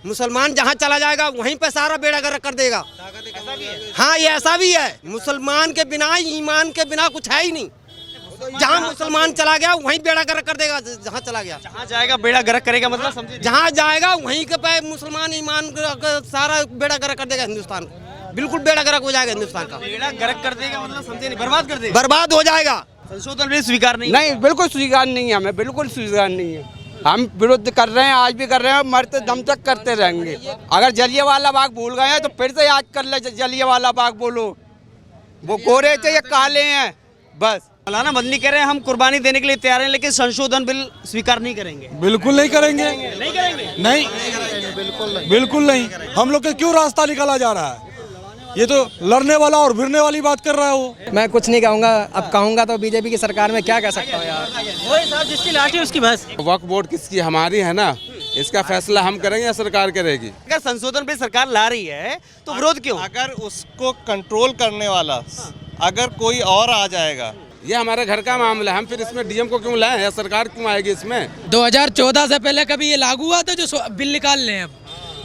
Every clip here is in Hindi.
मुसलमान जहाँ चला जाएगा वहीं पे सारा बेड़ा गर्क कर देगा। हाँ, ये ऐसा भी है, मुसलमान के बिना, ईमान के बिना कुछ है ही नहीं। जहाँ मुसलमान चला गया वहीं बेड़ा गर्क कर देगा। जहाँ चला गया, जहाँ जाएगा बेड़ा गर्क करेगा, मतलब समझे? जहाँ जाएगा वहीं के पे मुसलमान ईमान का सारा बेड़ा गर्क कर देगा। हिंदुस्तान को बिल्कुल बेड़ा गर्क हो जाएगा। हिंदुस्तान का बेड़ा गर्क कर देगा मतलब समझे नहीं, बर्बाद कर देगा, बर्बाद हो जाएगा। संशोधन बिल स्वीकार नहीं। नहीं, बिल्कुल स्वीकार नहीं है, हमें बिल्कुल स्वीकार नहीं है। हम विरोध कर रहे हैं, आज भी कर रहे हैं, मरते दम तक करते रहेंगे। अगर जलियांवाला बाग भूल गए हैं तो फिर से याद कर ले, जलियांवाला बाग बोलो। वो गोरे थे या काले हैं, बस। मौलाना मदनी कह रहे हैं हम कुर्बानी देने के लिए तैयार हैं, लेकिन संशोधन बिल स्वीकार नहीं करेंगे। बिल्कुल नहीं करेंगे, नहीं करेंगे, नहीं, बिल्कुल नहीं। हम लोग के क्यों रास्ता निकाला जा रहा है? ये तो लड़ने वाला और भिड़ने वाली बात कर रहा है वो। मैं कुछ नहीं कहूँगा, अब कहूँगा तो बीजेपी की सरकार में क्या कह सकता हूँ यार। वही साहब जिसकी लाठी उसकी बस। वक्फ बोर्ड किसकी? हमारी है ना, इसका फैसला हम करेंगे या सरकार करेगी? अगर संशोधन बिल सरकार ला रही है तो विरोध क्यों? अगर उसको कंट्रोल करने वाला अगर कोई और आ जाएगा, ये हमारे घर का मामला है, हम फिर इसमें डीएम को क्यों लाएं या सरकार क्यों आएगी इसमें? 2014 से पहले कभी ये लागू हुआ था जो बिल निकाल लें? अब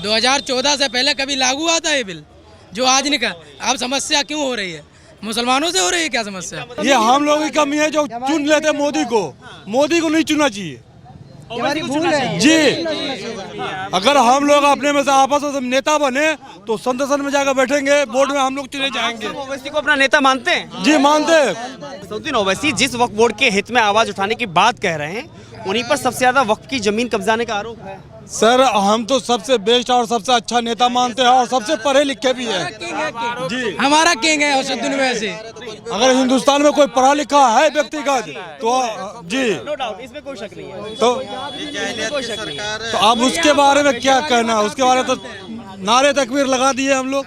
2014 से पहले कभी लागू हुआ था ये बिल जो आज निकाल? अब समस्या क्यों हो रही है? मुसलमानों से हो रही है क्या समस्या? ये हम लोगों की कमी है जो चुन लेते मोदी को। मोदी को नहीं चुनना चाहिए जी। अगर हम लोग अपने में से आपस में नेता बने तो संसद में जाकर बैठेंगे, बोर्ड में हम लोग चुने जाएंगे। ओवैसी को अपना नेता मानते हैं? जी मानते। असदुद्दीन ओवैसी जिस वक्फ बोर्ड के हित में आवाज उठाने की बात कह रहे हैं, उन्हीं पर सबसे ज्यादा वक्फ की जमीन कब्जाने का आरोप है। सर, हम तो सबसे बेस्ट और सबसे अच्छा नेता मानते हैं और सबसे पढ़े लिखे भी हैं जी। हमारा किंग है असदुद्दीन ओवैसी। अगर हिंदुस्तान में कोई पढ़ा लिखा है व्यक्तिगत तो जी, नो डाउट, इसमें कोई शक नहीं है। तो अब उसके बारे में क्या कहना? उसके बारे में तो नारे तकबीर लगा दिए हम लोग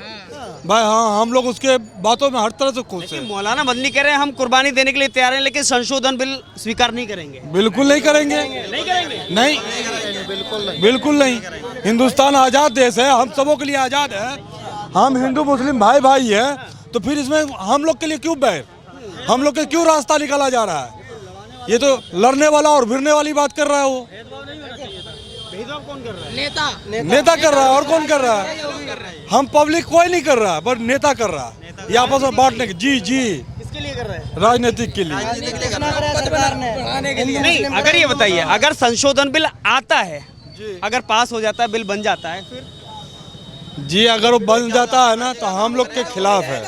भाई। हाँ, हम लोग उसके बातों में हर तरह से खुश हैं। मौलाना मदनी कह रहे हैं हम कुर्बानी देने के लिए तैयार हैं, लेकिन संशोधन बिल स्वीकार नहीं करेंगे। बिल्कुल नहीं करेंगे, नहीं करेंगे, नहीं, बिल्कुल नहीं। हिंदुस्तान आज़ाद देश है, हम सबों के लिए आज़ाद है। हम हिंदू मुस्लिम भाई भाई हैं, तो फिर इसमें हम लोग के लिए क्यों बैर? हम लोग के क्यों रास्ता निकाला जा रहा है? ये तो लड़ने वाला और भिड़ने वाली बात कर रहा है वो। नेता कर रहा है, और कौन कर रहा है? हम पब्लिक कोई नहीं कर रहा, पर नेता कर रहा है। ये आपस में बांटने के। जी जी, किसके लिए कर रहे हैं? राजनीतिक के लिए। नहीं, अगर ये बताइए, अगर संशोधन बिल आता है, अगर पास हो जाता है, बिल बन जाता है, फिर जी अगर वो बन जाता है ना तो हम लोग के खिलाफ है,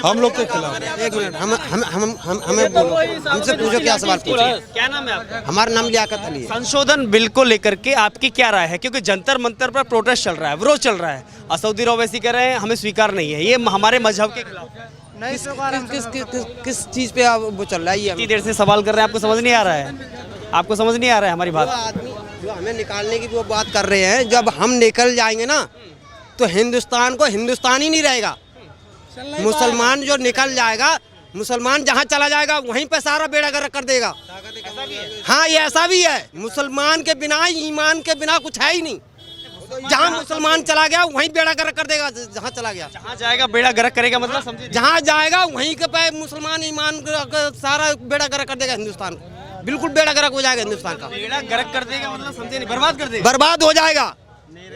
हम लोग के खिलाफ है। एक मिनट, हमें बोलो, हमसे पूछो क्या सवाल पूछो। क्या नाम है आपका? हमारा नाम लियाकत अली है। संशोधन बिल को लेकर के आपकी क्या राय है? क्योंकि जंतर मंतर पर प्रोटेस्ट चल रहा है, विरोध चल रहा है। असदुद्दीन ओवैसी कह रहे हैं हमें स्वीकार नहीं है, ये हमारे मजहब के खिलाफ है। किस चीज पे वो चल रहा है? ये इतनी देर से सवाल कर रहे हैं, आपको समझ नहीं आ रहा है? आपको समझ नहीं आ रहा है हमारी बात? आदमी जो हमें निकालने की वो बात कर रहे हैं, जब हम निकल जाएंगे ना तो हिंदुस्तान को हिंदुस्तान ही नहीं रहेगा। मुसलमान जो निकल जाएगा, मुसलमान जहाँ चला जाएगा वहीं पे सारा बेड़ा गर्क कर देगा। हाँ, ये ऐसा भी है, मुसलमान के बिना, ईमान के बिना कुछ है ही नहीं। जहाँ मुसलमान चला गया वहीं बेड़ा गर्क कर देगा। जहाँ चला गया, जहाँ जाएगा बेड़ा गर्क करेगा, मतलब समझे? जहाँ जाएगा वहीं के पे मुसलमान ईमान का सारा बेड़ा गर्क कर देगा। हिंदुस्तान को बिल्कुल बेड़ा गर्क हो जाएगा। हिंदुस्तान का बेड़ा गर्क कर देगा मतलब समझे नहीं, बर्बाद कर देगा, बर्बाद हो जाएगा।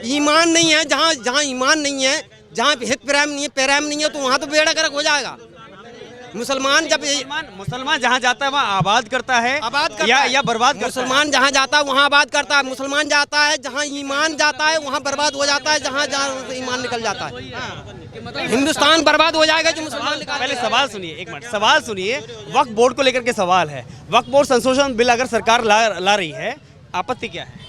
ईमान नहीं है, जहाँ ईमान नहीं है, जहाँ हित प्रेम नहीं है, प्रेम नहीं है, तो वहाँ तो बेड़ा गर्क हो जाएगा। मुसलमान जब मुसलमान जहाँ जाता है वहाँ आबाद करता है, या बर्बाद करता है। मुसलमान जहाँ जाता है वहाँ आबाद करता है। मुसलमान जाता है जहाँ ईमान जाता है वहाँ बर्बाद हो जाता है। जहाँ ईमान निकल जाता है, हिंदुस्तान बर्बाद हो जाएगा जो मुसलमान निकाल। पहले सवाल सुनिए, एक मिनट, सवाल सुनिए। वक्फ बोर्ड को लेकर के सवाल है। वक्फ बोर्ड संशोधन बिल अगर सरकार ला रही है, आपत्ति क्या है?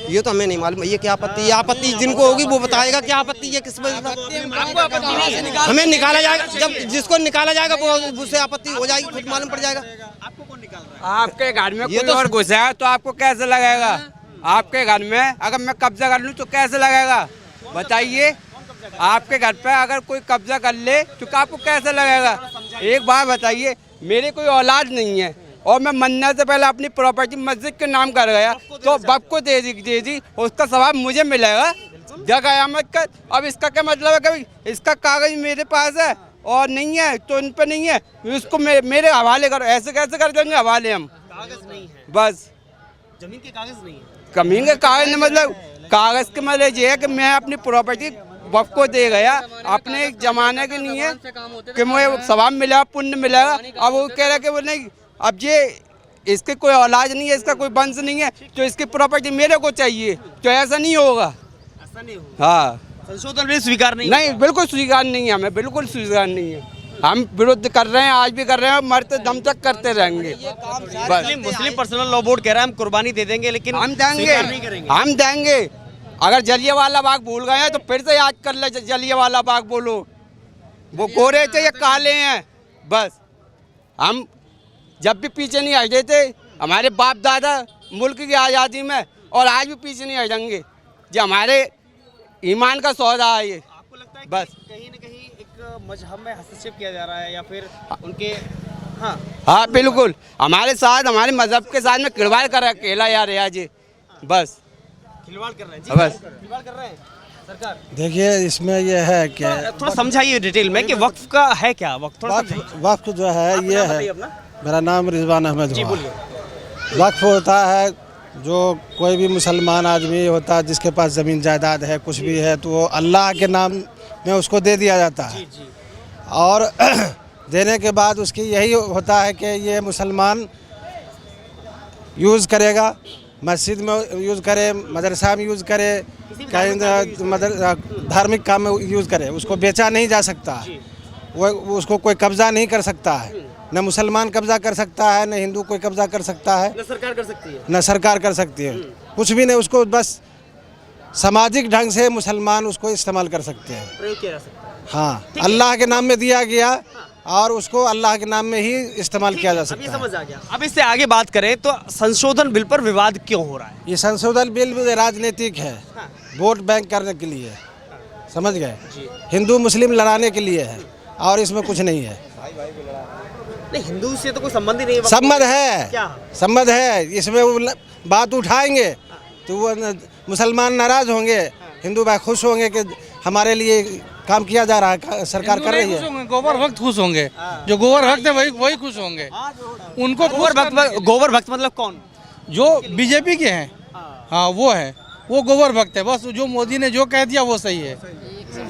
ये तो हमें नहीं मालूम ये क्या आपत्ति। ये आपत्ति जिनको होगी वो बताएगा क्या आपत्ति है, किस वजह से। हमें निकाला जाएगा, जब जिसको निकाला जाएगा वो उससे आपत्ति हो जाएगी, खुद मालूम पड़ जाएगा। आपको कौन निकाल रहा है? आपके घर में कोई और घुसा है तो आपको कैसे लगेगा? आपके घर में अगर मैं कब्जा कर लूँ तो कैसे लगेगा? बताइए। आपके घर पे अगर कोई कब्जा कर ले तो आपको कैसे लगेगा? एक बात बताइए, मेरे कोई औलाद नहीं है और मैं मरने से पहले अपनी प्रॉपर्टी मस्जिद के नाम कर गया तो बाप को दे दी, उसका सवाब मुझे मिलेगा जब क़यामत का। अब इसका क्या मतलब है? कभी इसका कागज मेरे पास है और नहीं है तो उन पे नहीं है, उसको मेरे हवाले करो। ऐसे कैसे कर देंगे हवाले हम? कागज नहीं है, बस जमीन के कागज नहीं है। जमीन के कागज मतलब कागज के मतलब ये है कि मैं अपनी प्रॉपर्टी वक्फ को दे गया अपने जमाने के लिए कि मुझे सवाब मिला, पुण्य मिलेगा। अब वो कह रहा कि वो नहीं, अब ये इसके कोई औलाद नहीं है, इसका कोई वंश नहीं है, तो इसकी प्रॉपर्टी मेरे को चाहिए, तो ऐसा नहीं होगा। ऐसा नहीं होगा। हाँ, संशोधन भी स्वीकार नहीं नहीं बिल्कुल स्वीकार नहीं है, हमें बिल्कुल स्वीकार नहीं है। हम विरोध कर रहे हैं, आज भी कर रहे हैं, मरते दम तक करते रहेंगे। बस मुस्लिम पर्सनल लॉ बोर्ड कह रहा है हम कुर्बानी दे देंगे, लेकिन हम देंगे, स्वीकार नहीं करेंगे। हम देंगे। अगर जलियांवाला बाग भूल गए हैं तो फिर से याद कर ले, जलियांवाला बाग बोलो, वो गोरे थे या काले हैं। बस हम जब भी पीछे नहीं हटे थे, हमारे बाप दादा मुल्क की आज़ादी में, और आज भी पीछे नहीं हटेंगे। जो हमारे ईमान का सौदा है ये। आपको लगता है बस कहीं न कहीं एक मजहब में हस्तक्षेप किया जा रहा है या फिर उनके हाँ बिल्कुल, हमारे साथ, हमारे मजहब के साथ में खिलवाड़ कर अकेला यार जी। बस खिलवाड़ कर रहे हैं जी, बस खिलवाड़ कर रहे हैं सरकार। देखिए इसमें यह है कि थोड़ा समझाइए डिटेल में कि वक्फ का है क्या, वक्फ थोड़ा समझाइए। वक्फ जो है ये है, बताइए अपना। मेरा नाम रिजवान अहमद जी हुआ। बोलिए। वक्फ होता है जो कोई भी मुसलमान आदमी होता है जिसके पास ज़मीन जायदाद है, कुछ भी है, तो वो अल्लाह के नाम में उसको दे दिया जाता है। और देने के बाद उसकी यही होता है कि ये मुसलमान यूज़ करेगा, मस्जिद में यूज़ करे, मदरसा में यूज़ करे, कहीं धार्मिक काम में यूज़ करे, उसको बेचा नहीं जा सकता। वो उसको कोई कब्ज़ा नहीं कर सकता है, न मुसलमान कब्ज़ा कर सकता है, न हिंदू कोई कब्ज़ा कर सकता है, न सरकार कर सकती है, न सरकार कर सकती है, कुछ भी नहीं। उसको बस सामाजिक ढंग से मुसलमान उसको इस्तेमाल कर सकते हैं, प्रयोग किया जा सकता है। हाँ, अल्लाह के नाम में दिया गया और उसको अल्लाह के नाम में ही इस्तेमाल किया जा अब ये सकता है। समझ आ गया। अब इससे आगे बात करें तो संशोधन बिल पर विवाद क्यों हो रहा है? ये संशोधन बिल भी राजनीतिक है, वोट बैंक करने के लिए, समझ गए, हिंदू मुस्लिम लड़ाने के लिए है, और इसमें कुछ नहीं है। नहीं, हिंदू से तो कोई संबंध ही नहीं है। संबंध है, क्या संबंध है, इसमें वो बात उठाएंगे तो वो मुसलमान नाराज होंगे, हिंदू भाई खुश होंगे कि हमारे लिए काम किया जा रहा है, सरकार कर रही है। गोबर भक्त खुश होंगे, जो गोबर भक्त है वही खुश होंगे। उनको गोबर भक्त मतलब कौन? जो बीजेपी के हैं, हाँ वो है, वो गोबर भक्त है। बस जो मोदी ने जो कह दिया वो सही है,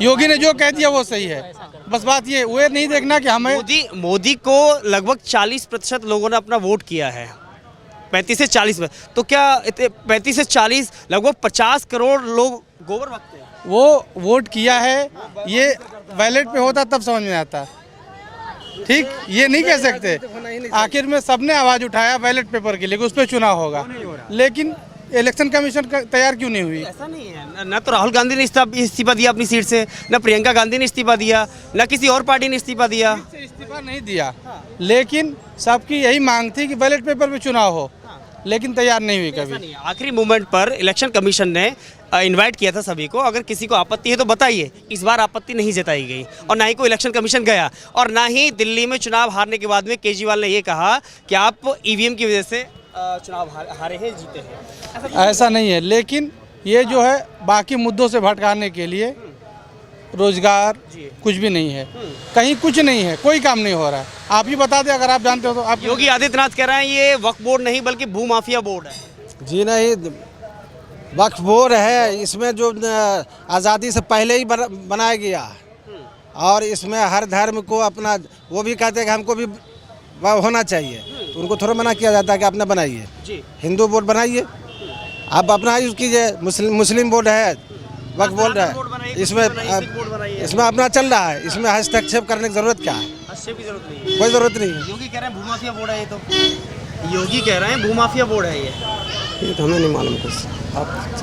योगी ने जो कह दिया वो सही है। बस बात ये नहीं देखना कि हमें मोदी को लगभग 40% लोगों ने अपना वोट किया है, 35 से 40 में। तो क्या 35 से 40 लगभग 50 करोड़ लोग गोबर भक्त हैं? वो वोट किया है, ये बैलेट पे होता तब समझ में आता। ठीक, ये नहीं कह सकते। आखिर में सबने आवाज उठाया बैलेट पेपर के लिए, उस पर चुनाव होगा, लेकिन इलेक्शन कमीशन तैयार क्यों नहीं हुई? ऐसा नहीं है, न तो राहुल गांधी ने इस्तीफा दिया अपनी सीट से, न प्रियंका गांधी ने इस्तीफा दिया, न किसी और पार्टी ने इस्तीफा दिया। इस्तीफा नहीं दिया, लेकिन सबकी यही मांग थी कि बैलेट पेपर पे चुनाव हो, लेकिन तैयार नहीं हुई कभी। आखिरी मोमेंट पर इलेक्शन कमीशन ने इनवाइट किया था सभी को, अगर किसी को आपत्ति है तो बताइए। इस बार आपत्ति नहीं जताई गई और ना ही कोई इलेक्शन कमीशन गया, और ना ही दिल्ली में चुनाव हारने के बाद में केजरीवाल ने ये कहा कि आप ईवीएम की वजह से चुनाव हारे हैं, जीते हैं। ऐसा नहीं है, लेकिन ये जो है बाकी मुद्दों से भटकाने के लिए, रोजगार कुछ भी नहीं है, कहीं कुछ नहीं है, कोई काम नहीं हो रहा है। आप ही बता दें अगर आप जानते हो तो। आप योगी आदित्यनाथ कह रहे हैं ये वक्फ बोर्ड नहीं बल्कि भूमाफिया बोर्ड है। जी नहीं, वक्फ बोर्ड है, इसमें जो आज़ादी से पहले ही बनाया गया, और इसमें हर धर्म को अपना, वो भी कहते हैं कि हमको भी होना चाहिए, तो उनको थोड़ा मना किया जाता है कि अपना बनाइए, हिंदू बोर्ड बनाइए, आप अपना यूज़ कीजिए। मुस्लिम बोर्ड है, वक्फ बोर्ड है, इसमें अपना चल रहा है, इसमें हस्तक्षेप करने की जरूरत क्या है? हस्तक्षेप की जरूरत नहीं है, कोई ज़रूरत नहीं है। योगी कह रहे हैं भूमाफिया बोर्ड है ये, तो योगी कह रहे हैं भूमाफिया बोर्ड है ये तो हमें नहीं मालूम कुछ,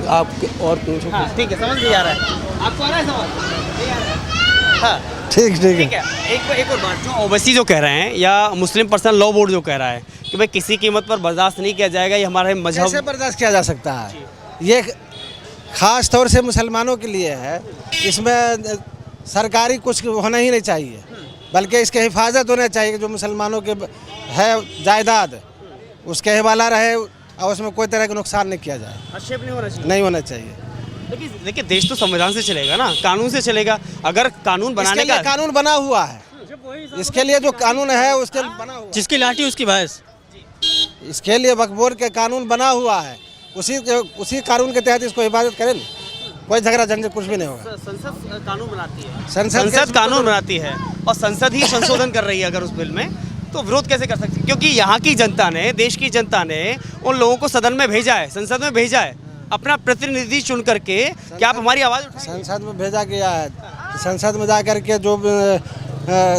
आप और पूछो। हाँ, ठीक है, समझ नहीं आ रहा है आपको, आ रहा है समझ? हाँ ठीक है। एक और बात, जो ओवैसी जो कह रहे हैं या मुस्लिम पर्सनल लॉ बोर्ड जो कह रहा है कि भाई किसी कीमत पर बर्दाश्त नहीं किया जाएगा, ये हमारे मजहब। कैसे बर्दाश्त किया जा सकता है? ये खास तौर से मुसलमानों के लिए है, इसमें सरकारी कुछ होना ही नहीं चाहिए, बल्कि इसके हिफाजत होना चाहिए। जो मुसलमानों के है जायदाद, उसके हवाला रहे और उसमें कोई तरह का नुकसान नहीं किया जाए, हस्तक्षेप नहीं होना चाहिए। नहीं होना चाहिए। देखिए देश तो संविधान से चलेगा ना, कानून से चलेगा। अगर कानून बनाने का कानून बना हुआ है, इसके लिए जो कानून है उसके बना हुआ, जिसकी लाठी उसकी भैंस, इसके लिए वक्फ बोर्ड के कानून बना हुआ है, उसी कानून के तहत इसको हिफाजत करें। कोई झगड़ा झंझट कुछ भी नहीं होगा। संसद कानून बनाती है, संसद संसद कानून बनाती है और संसद ही संशोधन कर रही है अगर उस बिल में, तो विरोध कैसे कर सकती है? क्योंकि यहाँ की जनता ने, देश की जनता ने उन लोगों को सदन में भेजा है, संसद में भेजा है, अपना प्रतिनिधि चुन करके। क्या आप हमारी आवाज़ उठाएंगे? संसद में भेजा गया है, संसद में जा करके जो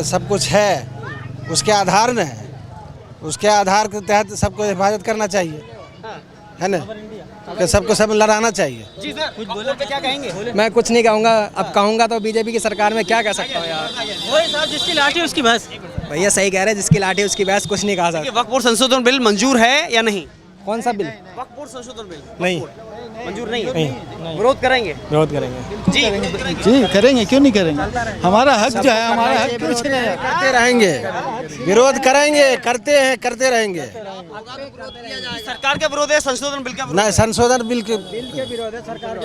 सब कुछ है उसके आधार में है, उसके आधार के तहत सबको हिफाजत करना चाहिए, है ना, कि सबको सब लड़ाना चाहिए। जी सर, कुछ बोलो क्या कहेंगे? मैं कुछ नहीं कहूँगा, अब कहूँगा तो बीजेपी की सरकार में क्या कह सकता हूँ यार। वही साहब, जिसकी लाठी उसकी भैंस। भैया सही कह रहे हैं, जिसकी लाठी उसकी भैंस, कुछ नहीं कहा सकता। वक्फ बोर्ड संशोधन बिल मंजूर है या नहीं? कौन सा बिल? वक्फ बोर्ड संशोधन बिल नहीं, मंजूर नहीं है, विरोध करेंगे? विरोध करेंगे जी करेंगे, क्यों नहीं करेंगे? हमारा हक जो है, हमारा हक क्यों छीनेगा? करते रहेंगे, विरोध करेंगे, करते हैं, करते रहेंगे। सरकार का विरोध है, संशोधन बिल का विरोध? नहीं, संशोधन बिल के विरोध है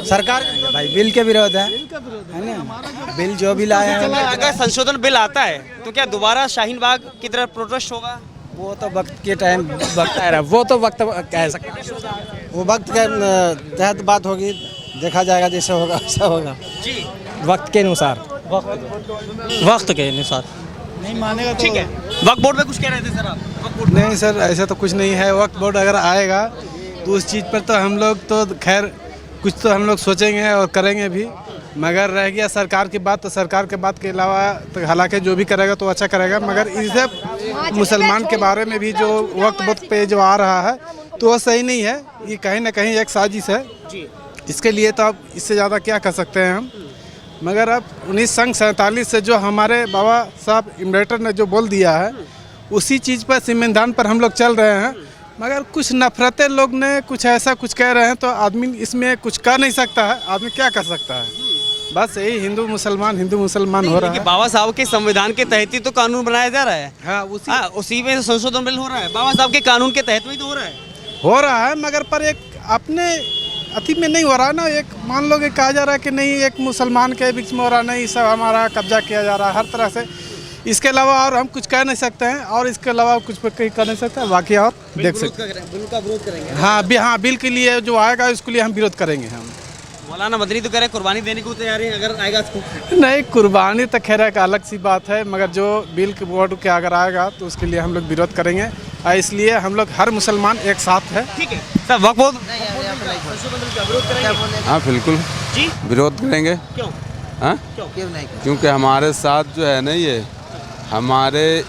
सरकार भाई, बिल के विरोध है ना, बिल जो भी लाया है। अगर संशोधन बिल आता है तो क्या दोबारा शाहीन बाग की तरह प्रोटेस्ट होगा? वो तो वक्त के टाइम वक्त आ रहा है, वो तो वक्त कह सकते हैं। वो वक्त के तहत बात होगी, देखा जाएगा, जैसे होगा वैसा होगा। जी, वक्त के अनुसार, वक्त के अनुसार नहीं मानेगा तो ठीक है। वक्फ बोर्ड में कुछ कह रहे थे सर आप? वक्फ बोर्ड नहीं सर, ऐसा तो कुछ नहीं है। वक्त बोर्ड अगर आएगा तो उस चीज़ पर तो हम लोग तो खैर कुछ तो हम लोग सोचेंगे और करेंगे भी, मगर रह गया सरकार की बात, तो सरकार के बात के अलावा तो हालांकि जो भी करेगा तो अच्छा करेगा, मगर इसे मुसलमान के बारे में भी जो वक्त पे जो आ रहा है तो वो सही नहीं है। ये कहीं ना कहीं एक साजिश है, इसके लिए तो अब इससे ज़्यादा क्या कर सकते हैं हम। मगर अब 1947 से जो हमारे बाबा साहब इम्बेडकर ने जो बोल दिया है, उसी चीज़ पर, संविधान पर हम लोग चल रहे हैं। मगर कुछ नफरतें लोग ने कुछ ऐसा कुछ कह रहे हैं, तो आदमी इसमें कुछ कर नहीं सकता है। आदमी क्या कर सकता है? बस यही हिंदू मुसलमान हो रहा है। बाबा साहब के संविधान के तहत ही तो कानून बनाया जा रहा है। हाँ, उसी में संशोधन बिल हो रहा है, बाबा साहब के कानून के तहत में ही तो हो रहा है। मगर पर एक अपने अति में नहीं हो रहा ना। एक मान लो कि कहा जा रहा है कि नहीं, एक मुसलमान के बीच में हो रहा, नहीं सब हमारा कब्जा किया जा रहा है हर तरह से। इसके अलावा और हम कुछ कह नहीं सकते हैं, और इसके अलावा कुछ कहीं कर नहीं सकते हैं। बाकी और देख सकते हैं, बिल का विरोध करेंगे। हाँ, बिल के लिए जो आएगा उसके लिए हम विरोध करेंगे। हम मौलाना मदनी तो कह रहे कुर्बानी देने को तैयार है अगर आएगा तो। नहीं, कुर्बानी तो खैर एक अलग सी बात है, मगर जो बिल के बोर्ड के अगर आएगा तो उसके लिए हम लोग विरोध करेंगे। इसलिए हम लोग हर मुसलमान एक साथ है। ठीक है सर, वक्फ बोर्ड हाँ बिल्कुल जी विरोध करेंगे। क्यों? हाँ, क्यों नहीं? क्योंकि हमारे साथ जो है ना, ये हमारे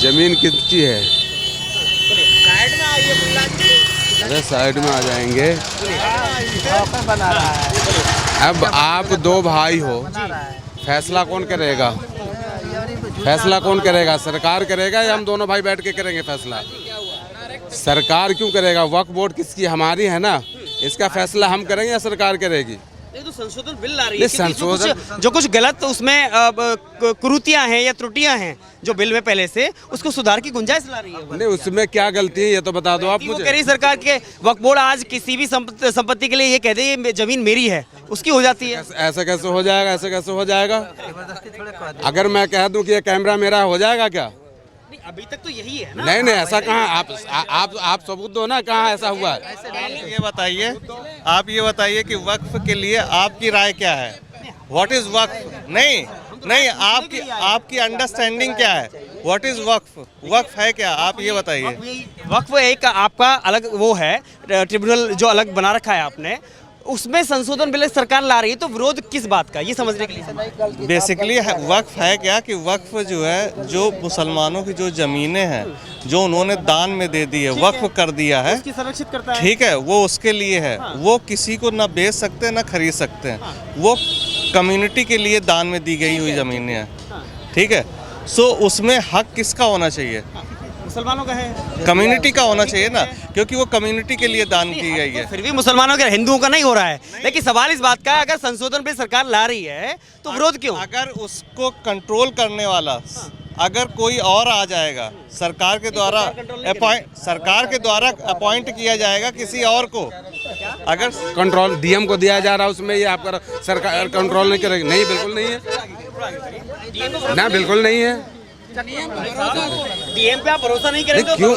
जमीन किसकी है? साइड में आइए, अरे साइड में आ जाएंगे। अब आप दो भाई हो, फैसला कौन करेगा? फैसला कौन करेगा? सरकार करेगा या हम दोनों भाई बैठ के करेंगे फैसला? सरकार क्यों करेगा? वक्फ बोर्ड किसकी? हमारी है ना। इसका फैसला हम करेंगे या सरकार करेगी? ये तो संशोधन बिल ला रही है, संशोधन जो कुछ गलत उसमें कुरीतियां हैं या त्रुटियां हैं जो बिल में पहले से, उसको सुधार की गुंजाइश ला रही है। नहीं, उसमें क्या गलती है ये तो बता दो आप वो मुझे। कह रही सरकार के वक्फ बोर्ड आज किसी भी संपत्ति के लिए ये कह दे ये जमीन मेरी है, उसकी हो जाती है। ऐसा कैसे हो जाएगा? ऐसा कैसे हो जाएगा? अगर मैं कह दूं कि ये कैमरा मेरा, हो जाएगा क्या? अभी तक तो यही है ना। नहीं, ऐसा कहाँ? आप सबूत दो ना, कहाँ ऐसा हुआ है? आप ये बताइए कि वक्फ के लिए आपकी राय क्या है? व्हाट इज वक्फ? नहीं, आपकी अंडरस्टैंडिंग क्या है? व्हाट इज वक्फ? वक्फ है क्या? आप ये बताइए। वक्फ एक आपका अलग वो है, ट्रिब्यूनल जो अलग बना रखा है आपने, उसमें संशोधन बिल सरकार ला रही है, तो विरोध किस बात का, ये समझने के लिए। बेसिकली वक्फ है क्या कि वक्फ जो है, जो मुसलमानों की जो ज़मीनें हैं जो उन्होंने दान में दे दी है, वक्फ कर दिया है, संरक्षित करता है। ठीक है, वो उसके लिए है। वो किसी को ना बेच सकते ना खरीद सकते हैं। वो कम्युनिटी के लिए दान में दी गई हुई ज़मीनें हैं, ठीक है। सो उसमें हक किसका होना चाहिए? मुसलमानों का है, कम्युनिटी का होना चाहिए ना, क्योंकि वो कम्युनिटी के लिए दान की गई है। फिर भी मुसलमानों के, हिंदुओं का नहीं हो रहा है। लेकिन सवाल इस बात का है, अगर संशोधन बिल सरकार ला रही है तो विरोध क्यों? अगर उसको कंट्रोल करने वाला अगर कोई और आ जाएगा, सरकार के द्वारा अपॉइंट किया जाएगा किसी और को, अगर कंट्रोल डीएम को दिया जा रहा है, उसमें ये आपका सरकार कंट्रोल नहीं करेगी? नहीं, बिल्कुल नहीं है ना, बिल्कुल नहीं है। डीएम पे आप भरोसा नहीं करेंगे? क्यों?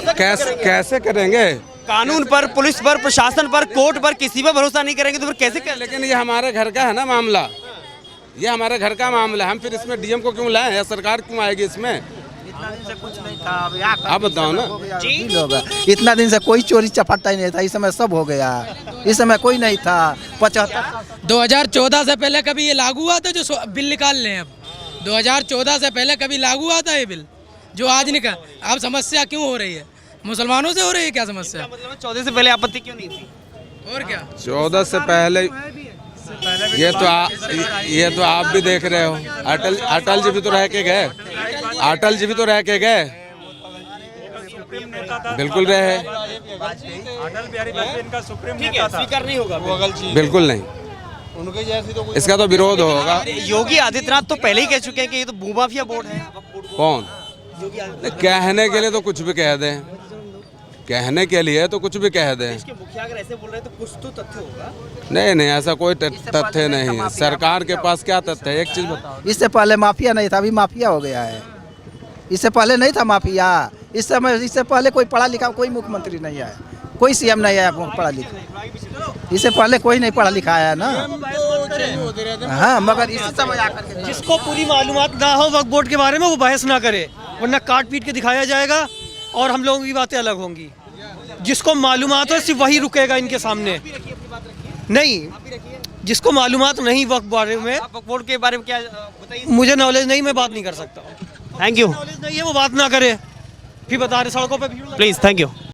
कैसे करेंगे? कानून पर, पुलिस पर, प्रशासन पर, कोर्ट पर किसी पर भरोसा नहीं करेंगे तो फिर कैसे कर? लेकिन ये हमारे घर का है ना मामला, ये हमारे घर का मामला है, हम फिर इसमें डीएम को क्यों लाएं या सरकार क्यों आएगी इसमें? आप बताओ ना। इतना दिन से कोई चोरी चपाटा ही नहीं था, इस समय सब हो गया। इस समय कोई नहीं था। 75 2014 से पहले कभी ये लागू हुआ था जो बिल निकाल लें? अब 2014 से पहले कभी लागू हुआ था ये बिल जो आज निकाल? अब समस्या क्यों हो रही है? मुसलमानों से हो रही है क्या समस्या? मतलब 14 से पहले आपत्ति क्यों नहीं थी? और क्या 14 से पहले ये तो आप भी देख रहे हो, अटल जी भी तो रह के गए, अटल जी भी तो रह के गए, बिल्कुल रहे। ठीक है, स्वीकार नहीं होगा बिल्कुल नहीं, इसका तो विरोध होगा। योगी आदित्यनाथ तो पहले ही कह चुके हैं कि ये तो भूमाफिया बोर्ड है। कौन? कहने के लिए तो कुछ भी कह दें, कहने के लिए तो कुछ भी कह दें। इसके मुखिया अगर ऐसे बोल रहे हैं तो कुछ तो तथ्य होगा। नहीं, ऐसा कोई तथ्य नहीं है। सरकार के पास क्या तथ्य है? एक चीज बताओ। इससे पहले माफिया नहीं था, अभी माफिया हो गया है। इससे पहले नहीं था माफिया। इससे पहले कोई पढ़ा लिखा कोई मुख्यमंत्री नहीं है, कोई सीएम नहीं है पढ़ा लिखा। इससे पहले कोई नहीं पढ़ा लिखा है ना। हाँ, मगर इसी समय आकर जिसको पूरी मालूमात ना हो वक्फ बोर्ड के बारे में वो बहस ना करे, वरना काट पीट के दिखाया जाएगा और हम लोगों की बातें अलग होंगी। जिसको मालूमात हो सिर्फ वही रुकेगा इनके सामने। नहीं, जिसको मालूमात नहीं वक्फ बारे में, वक्फ बोर्ड के बारे में क्या बताइए? मुझे नॉलेज नहीं, मैं बात नहीं कर सकता। Thank you. नॉलेज नहीं है वो बात ना करे, फिर बता रहे सड़कों पे भीड़। Please, thank you.